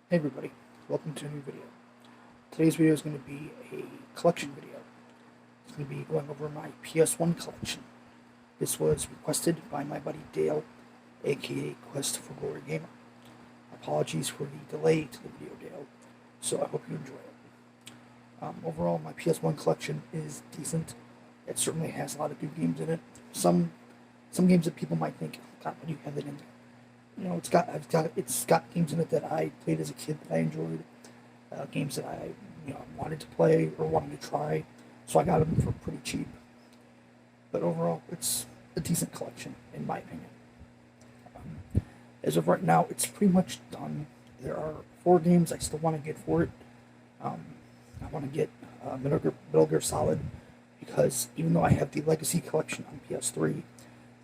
Hey everybody, welcome to a new video. Today's video is going to be a collection video. It's going to be going over my PS1 collection. This was requested by my buddy Dale, aka Quest for Glory Gamer. Apologies for the delay to the video, Dale, so I hope you enjoy it. Overall, my PS1 collection is decent. It certainly has a lot of good games in it. Some games that people might think, God, why do you have it in there? You know, it's got games in it that I played as a kid that I enjoyed, games that I wanted to play or wanted to try, so I got them for pretty cheap. But overall, it's a decent collection in my opinion. As of right now, it's pretty much done. There are 4 games I still want to get for it. I want to get Metal Gear Solid because even though I have the Legacy Collection on PS3,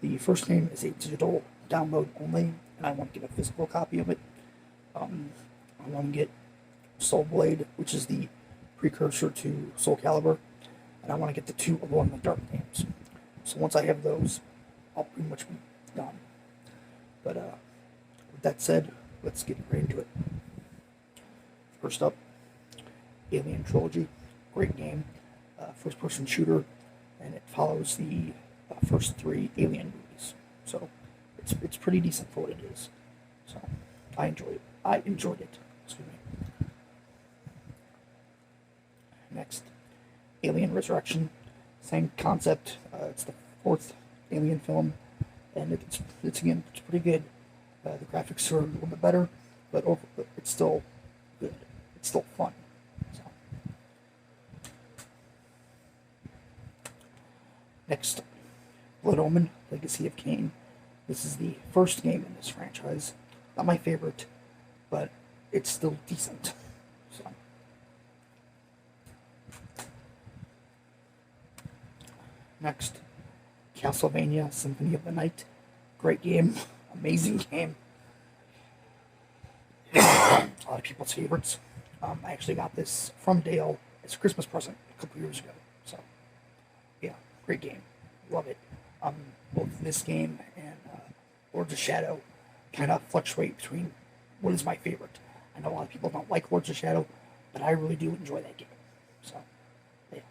the first game is a digital download only, and I want to get a physical copy of it. I want to get Soul Blade, which is the precursor to Soul Calibur, and I want to get the 2 Alone in the Dark games. So once I have those, I'll pretty much be done. But with that said, let's get right into it. First up, Alien Trilogy, great game, first-person shooter, and it follows the first 3 Alien movies. So it's pretty decent for what it is. So I enjoyed it. Excuse me. Next, Alien Resurrection, same concept. It's the 4th Alien film, and it's pretty good. The graphics are a little bit better, but it's still good. It's still fun. So. Next, Blood Omen, Legacy of Kain. This is the first game in this franchise. Not my favorite, but it's still decent. So. Next, Castlevania Symphony of the Night. Great game. Amazing game. A lot of people's favorites. I actually got this from Dale as a Christmas present a couple years ago. So, yeah, great game. Love it. Both this game and Lords of Shadow kind of fluctuate between what is my favorite. I know a lot of people don't like Lords of Shadow, but I really do enjoy that game. So, yeah.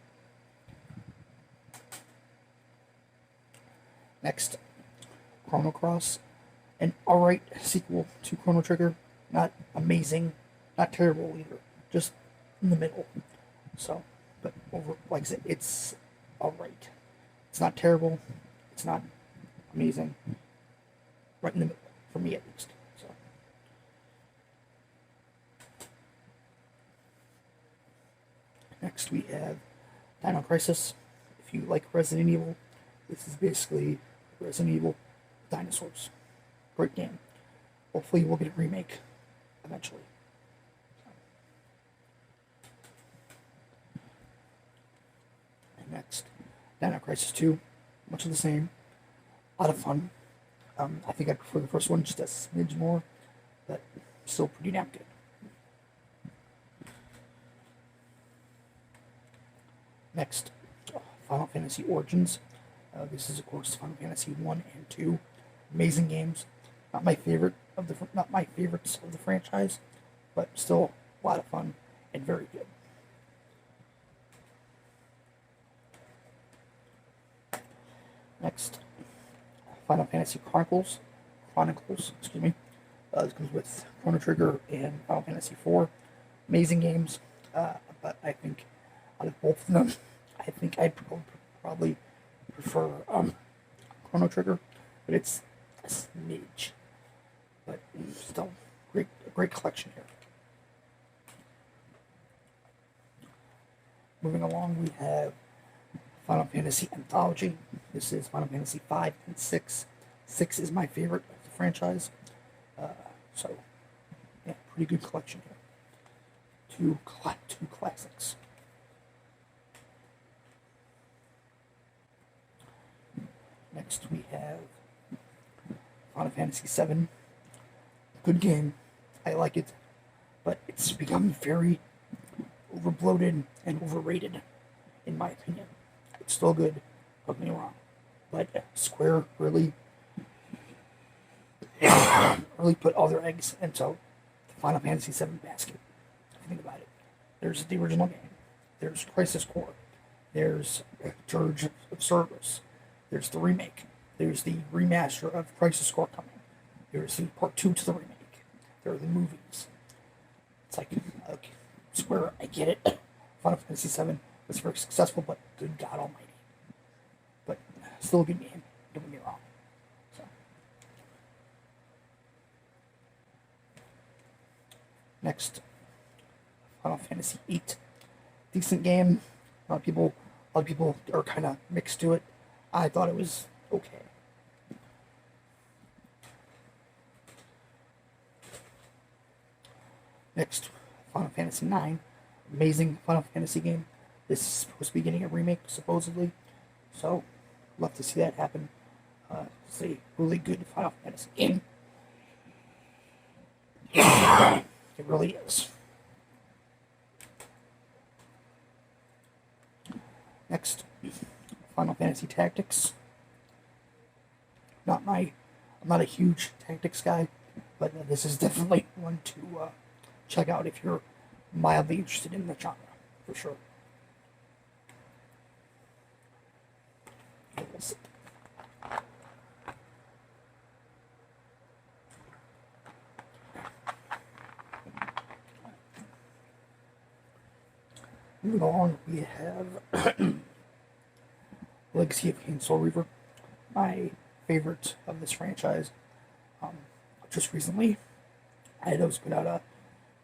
Next, Chrono Cross, an alright sequel to Chrono Trigger. Not amazing, not terrible either, just in the middle. So, but like I said, it's alright. It's not terrible, it's not amazing, right in the middle, for me at least. So. Next we have Dino Crisis. If you like Resident Evil, this is basically Resident Evil with dinosaurs. Great game. Hopefully we'll get a remake eventually. And next, Dino Crisis 2. Much of the same. A lot of fun. I think I prefer the first one just a smidge more, but still pretty damn good. Next, Final Fantasy Origins. This is, of course, Final Fantasy 1 and 2. Amazing games. Not my favorites of the franchise, but still a lot of fun and very good. Next, Final Fantasy Chronicles, excuse me. This comes with Chrono Trigger and Final Fantasy 4. Amazing games, but I think out of both of them, I think I'd probably prefer Chrono Trigger, but it's a smidge. But still, a great collection here. Moving along, we have Final Fantasy Anthology. This is Final Fantasy 5 and 6. 6 is my favorite of the franchise. So, yeah, pretty good collection here. Two classics. Next we have Final Fantasy 7. Good game. I like it. But it's become very overbloated and overrated, in my opinion. It's still good, don't get me wrong. But Square really put all their eggs into Final Fantasy VII basket. If you think about it, there's the original game. There's Crisis Core. There's Dirge of Cerberus. There's the remake. There's the remaster of Crisis Core coming. There's the part 2 to the remake. There are the movies. It's like, okay, Square, I get it. Final Fantasy VII was very successful, but good God Almighty. But still a good game. Don't get me wrong. So. Next, Final Fantasy VIII. Decent game. A lot of people are kind of mixed to it. I thought it was okay. Next, Final Fantasy IX. Amazing Final Fantasy game. This is supposed to be getting a remake, supposedly. So, love to see that happen. It's a really good Final Fantasy game. It really is. Next, Final Fantasy Tactics. I'm not a huge tactics guy, but this is definitely one to check out if you're mildly interested in the genre, for sure. Moving along, we have Legacy of Kain Soul Reaver, my favorite of this franchise. Just recently, I had always put out a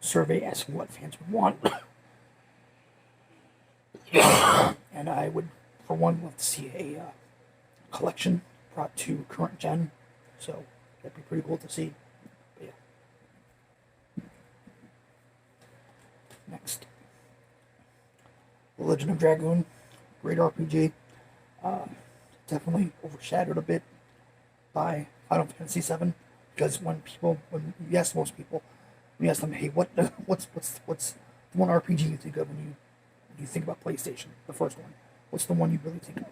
survey asking what fans would want, and I would, for one, love to see a collection brought to current gen, so that'd be pretty cool to see. But yeah. Next, The Legend of Dragoon, great RPG. Definitely overshadowed a bit by Final Fantasy VII, because when you ask most people, when you ask them, hey, what's the one RPG you think of when you think about PlayStation, the first one? What's the one you really think of?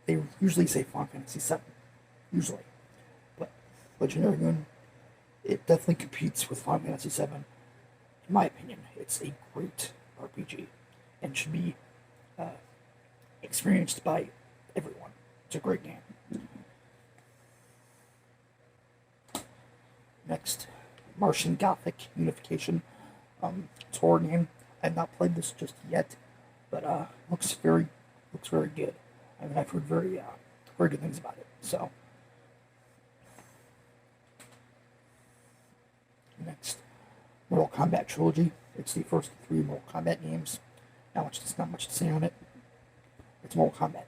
They usually say Final Fantasy VII, usually. But Legend of Dragoon, it definitely competes with Final Fantasy VII. In my opinion, it's a great RPG and should be experienced by everyone. It's a great game. Next, Martian Gothic Unification. It's a horror game. I have not played this just yet, but looks very good. I mean, I've heard very good things about it. So, next, Mortal Kombat Trilogy. It's the first 3 Mortal Kombat games. There's not much to say on it. It's Mortal Kombat.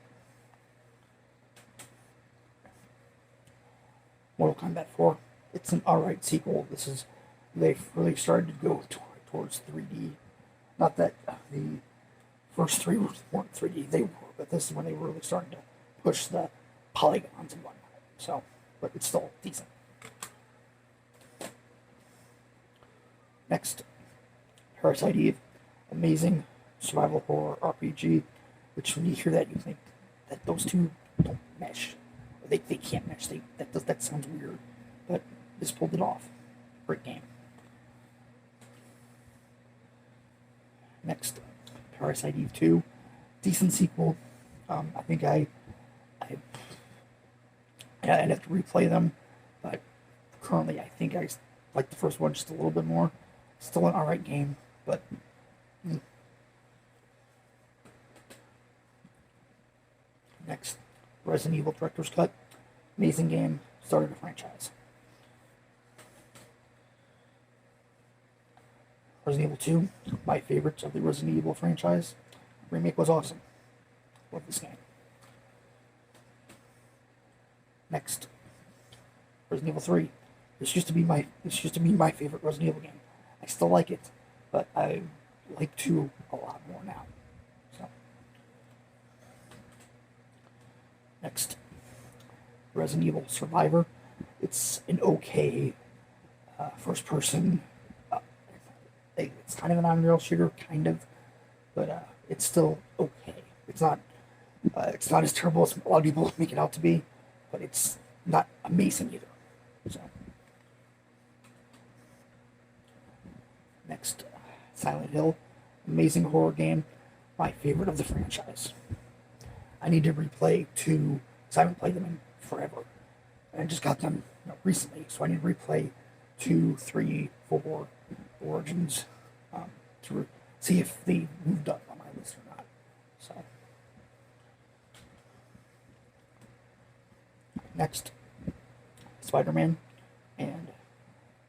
Mortal Kombat 4. It's an alright sequel. They've really started to go towards 3D. Not that the first 3 weren't 3D, they were, but this is when they were really starting to push the polygons and whatnot. So, but it's still decent. Next, Parasite Eve. Amazing survival horror RPG, which when you hear that, you think that those two don't mesh. They can't mesh. That sounds weird, but this pulled it off. Great game. Next, Parasite Eve 2. Decent sequel. I think I'd have to replay them, but currently I think I like the first one just a little bit more. Still an alright game, but Next, Resident Evil Director's Cut. Amazing game. Started a franchise. Resident Evil 2, my favorite of the Resident Evil franchise. Remake was awesome. Love this game. Next, Resident Evil 3. This used to be my favorite Resident Evil game. I still like it, but I like 2 a lot more now. So, next, Resident Evil Survivor. It's an okay first-person. It's kind of an on-rail shooter, kind of, but it's still okay. It's not as terrible as a lot of people make it out to be, but it's not amazing either. So, Next, Silent Hill, amazing horror game, my favorite of the franchise. I need to replay 2, because I haven't played them in forever. And I just got them recently, so I need to replay 2, 3, 4, Origins to see if they moved up on my list or not. So, next, Spider-Man and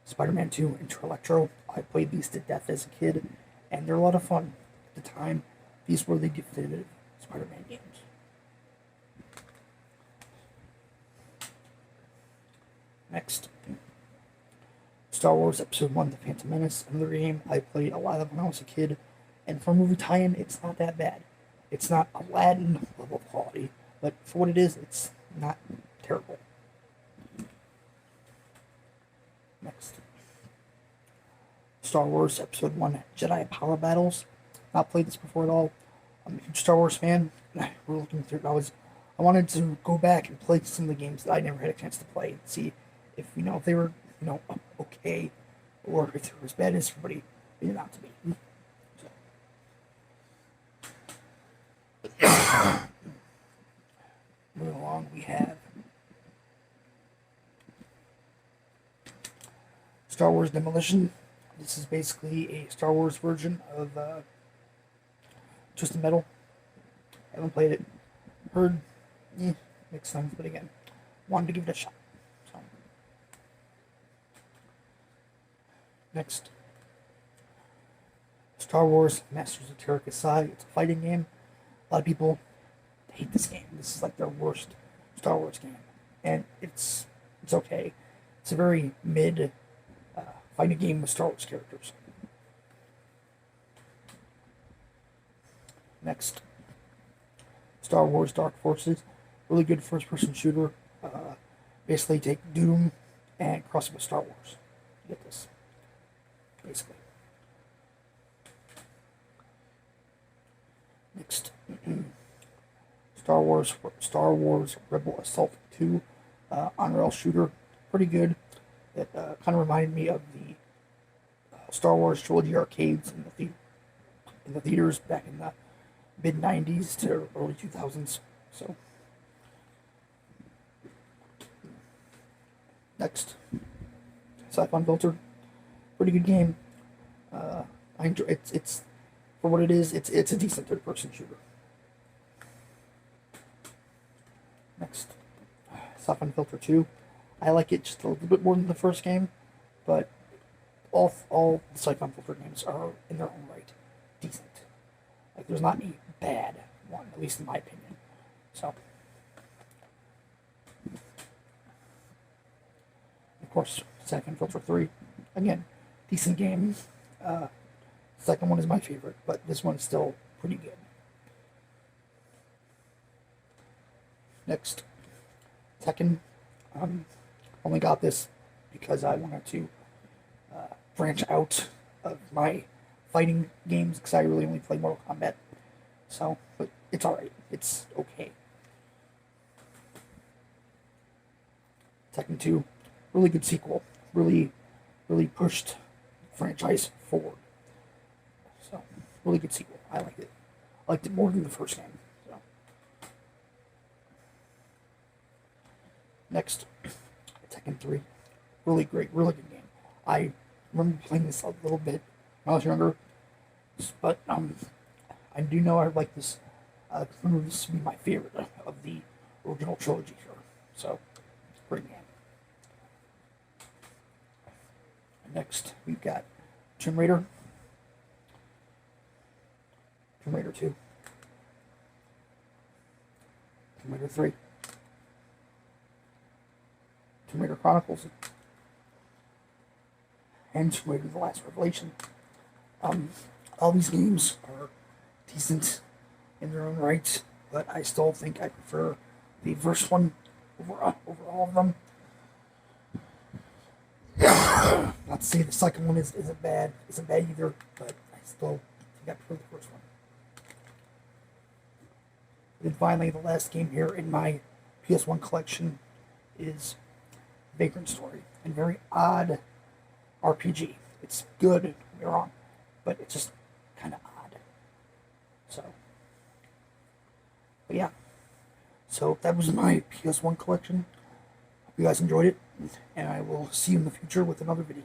Spider-Man 2 Intro Electro. I played these to death as a kid, and they're a lot of fun. At the time, these were the definitive Spider-Man games. Next, Star Wars Episode 1 The Phantom Menace, another game I played a lot of when I was a kid, and for a movie tie-in, it's not that bad. It's not Aladdin level of quality, but for what it is, it's not terrible. Next, Star Wars Episode 1 Jedi Power Battles. Not played this before at all. I'm a huge Star Wars fan, and we're looking through I wanted to go back and play some of the games that I never had a chance to play and see if if they were okay, or if they were as bad as everybody made it out to be. So. Moving along, we have Star Wars Demolition. This is basically a Star Wars version of Twisted Metal. I haven't played it. Heard, makes sense, but again, wanted to give it a shot. So. Next, Star Wars Masters of Terra. It's a fighting game. A lot of people hate this game. This is like their worst Star Wars game, and it's okay. It's a very mid fighting game with Star Wars characters. Next, Star Wars Dark Forces, really good first-person shooter. Basically, take Doom and cross it with Star Wars. You get this, basically. Next, Star Wars Rebel Assault 2, on-rail shooter, pretty good. It kind of reminded me of the Star Wars trilogy arcades in the theaters back in the mid 90s to early 2000s. So, next, Sci-Fi Unfiltered, pretty good game. I enjoy it's for what it is. It's a decent third-person shooter. Next, Sci-Fi Unfiltered 2. I like it just a little bit more than the first game, but all the Sci-Fi Unfiltered games are, in their own right, decent. Like, there's not a bad one, at least in my opinion. So, of course, Sci-Fi Unfiltered 3, again, decent game. Second one is my favorite, but this one is still pretty good. Next, Tekken. Only got this because I wanted to branch out of my fighting games because I really only play Mortal Kombat. So, but it's alright. It's okay. Tekken 2, really good sequel. Really pushed the franchise forward. So, really good sequel. I liked it. I liked it more than the first game. So. Next, Tekken 3. Really great, really good game. I remember playing this a little bit when I was younger, but I do know I like this. This would be my favorite of the original trilogy here. So, great game. Next, we've got Tomb Raider. Tomb Raider 2. Tomb Raider 3. Tomb Raider Chronicles. And Tomb Raider The Last Revelation. All these games are decent in their own right, but I still think I prefer the first one over all of them. Not to say the second one isn't bad either, but I still think I prefer the first one. And finally, the last game here in my PS1 collection is Vagrant Story, a very odd RPG. It's good, don't get me wrong, but it's just kind of odd. So, but yeah. So that was my PS1 collection. Hope you guys enjoyed it, and I will see you in the future with another video.